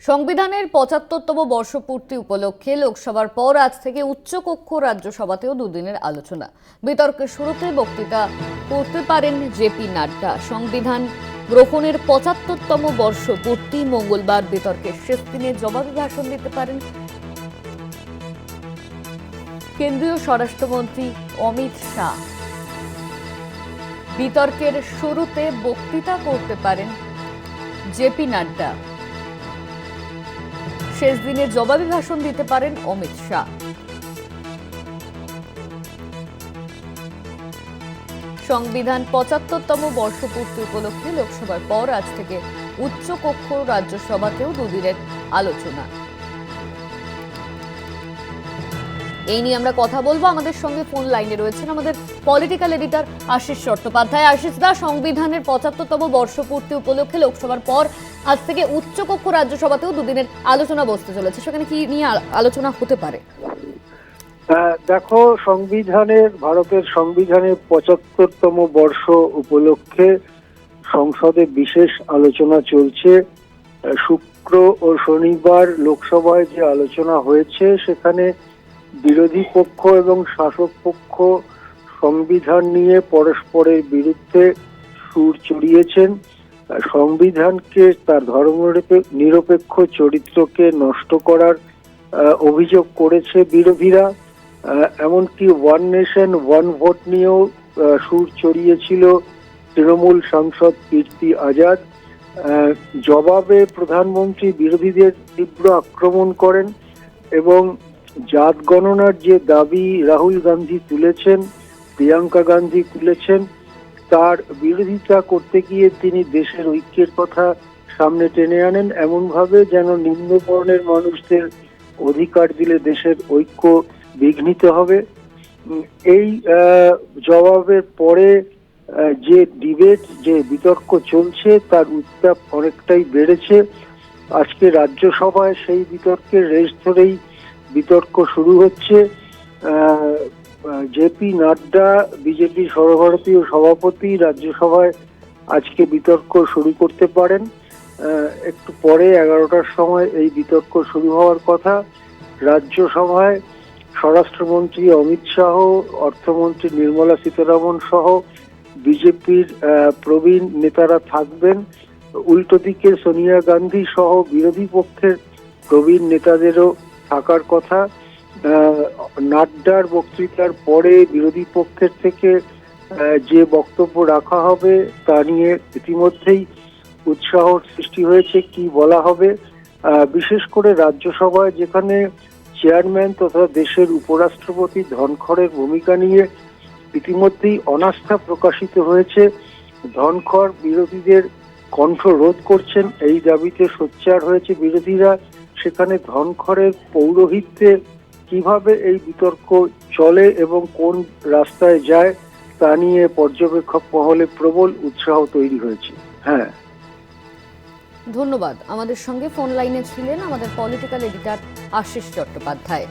সংবিধানের ৭৫তম বর্ষপূর্তি উপলক্ষে লোকসভার পর আজ থেকে উচ্চকক্ষ রাজ্যসভাতেও দুদিনের আলোচনা। বিতর্কের শুরুতে বক্তৃতা করতে পারেন জেপি নাড্ডা। সংবিধান গ্রহণের ৭৫তম বর্ষপূর্তি মঙ্গলবার বিতর্কের শেষ দিনে জবাবি ভাষণ দিতে পারেন কেন্দ্রীয় স্বরাষ্ট্রমন্ত্রী অমিত শাহ। বিতর্কের শুরুতে বক্তৃতা করতে পারেন জেপি নাড্ডা। শেষ দিনের জবাবি ভাষণ দিতে পারেন অমিত শাহ। সংবিধান ৭৫তম বর্ষপূর্তি উপলক্ষে লোকসভার পর আজ থেকে উচ্চকক্ষ রাজ্যসভাতেও দুদিনের আলোচনা। এই নিয়ে আমরা কথা বলবো। আমাদের সঙ্গে ফোন লাইনে রয়েছেন আমাদের পলিটিক্যাল এডিটর আশিস চট্টোপাধ্যায়। আশিস দা, সংবিধানের ৭৫তম বর্ষপূর্তি উপলক্ষে লোকসভার পর আজ থেকে উচ্চকক্ষ রাজ্যসভাতেও দুদিনের আলোচনা বসতে চলেছে, সেখানে কি নিয়ে আলোচনা হতে পারে? দেখো, ভারতের সংবিধানের ৭৫তম বর্ষ উপলক্ষে সংসদে বিশেষ আলোচনা চলছে। শুক্র ও শনিবার লোকসভায় যে আলোচনা হয়েছে সেখানে বিরোধী পক্ষ এবং শাসক পক্ষ সংবিধান নিয়ে পরস্পরের বিরুদ্ধে সুর চড়িয়েছেন। সংবিধানকে, তার ধর্মনিরপেক্ষ চরিত্রকে নষ্ট করার অভিযোগ করেছে বিরোধীরা। এমনকি ওয়ান নেশন ওয়ান ভোট নিয়েও সুর চড়িয়েছিল তৃণমূল সাংসদ কীর্তি আজাদ। জবাবে প্রধানমন্ত্রী বিরোধীদের তীব্র আক্রমণ করেন এবং জাত গণনার যে দাবি রাহুল গান্ধী তুলেছেন, প্রিয়াঙ্কা গান্ধী তুলেছেন, তার বিরোধিতা করতে গিয়ে তিনি দেশের ঐক্যের কথা সামনে টেনে আনেন, এমনভাবে যেন নিম্নবর্ণের মানুষদের অধিকার দিলে দেশের ঐক্য বিঘ্নিত হবে। এই জবাবের পরে যে ডিবেট, যে বিতর্ক চলছে, তার উত্তাপ অনেকটাই বেড়েছে। আজকে রাজ্যসভায় সেই বিতর্কের রেশ ধরেই বিতর্ক শুরু হচ্ছে। জেপি নাড্ডা, বিজেপি সর্বভারতীয় সভাপতি, রাজ্যসভায় আজকে বিতর্ক শুরু করতে পারেন। একটু পরে 11টার সময় এই বিতর্ক শুরু হওয়ার কথা। রাজ্যসভায় স্বরাষ্ট্রমন্ত্রী অমিত শাহ, অর্থমন্ত্রী নির্মলা সীতারামন সহ বিজেপির প্রবীণ নেতারা থাকবেন। উল্টো দিকে সোনিয়া গান্ধী সহ বিরোধী পক্ষের প্রবীণ নেতাদেরও থাকার কথা। নাড্ডার বক্তৃতার পরে বিরোধী পক্ষের থেকে যে বক্তব্য রাখা হবে তা নিয়ে ইতিমধ্যেই উৎসাহ সৃষ্টি হয়েছে। কি বলা হবে, বিশেষ করে রাজ্যসভায় যেখানে চেয়ারম্যান তথা দেশের উপরাষ্ট্রপতি ধনখড়ের ভূমিকা নিয়ে ইতিমধ্যেই অনাস্থা প্রকাশিত হয়েছে। ধনখড় বিরোধীদের কণ্ঠ রোধ করছেন, এই দাবিতে সোচ্চার হয়েছে বিরোধীরা। সেখানে ধনখড়ের পৌরোহিত্যে কিভাবে এই বিতর্ক চলে এবং কোন রাস্তায় যায় তা নিয়ে পর্যবেক্ষক মহলে প্রবল উৎসাহ তৈরি হয়েছে। হ্যাঁ, ধন্যবাদ। আমাদের সঙ্গে ফোন লাইনে ছিলেন আমাদের পলিটিক্যাল এডিটর আশিস চট্টোপাধ্যায়।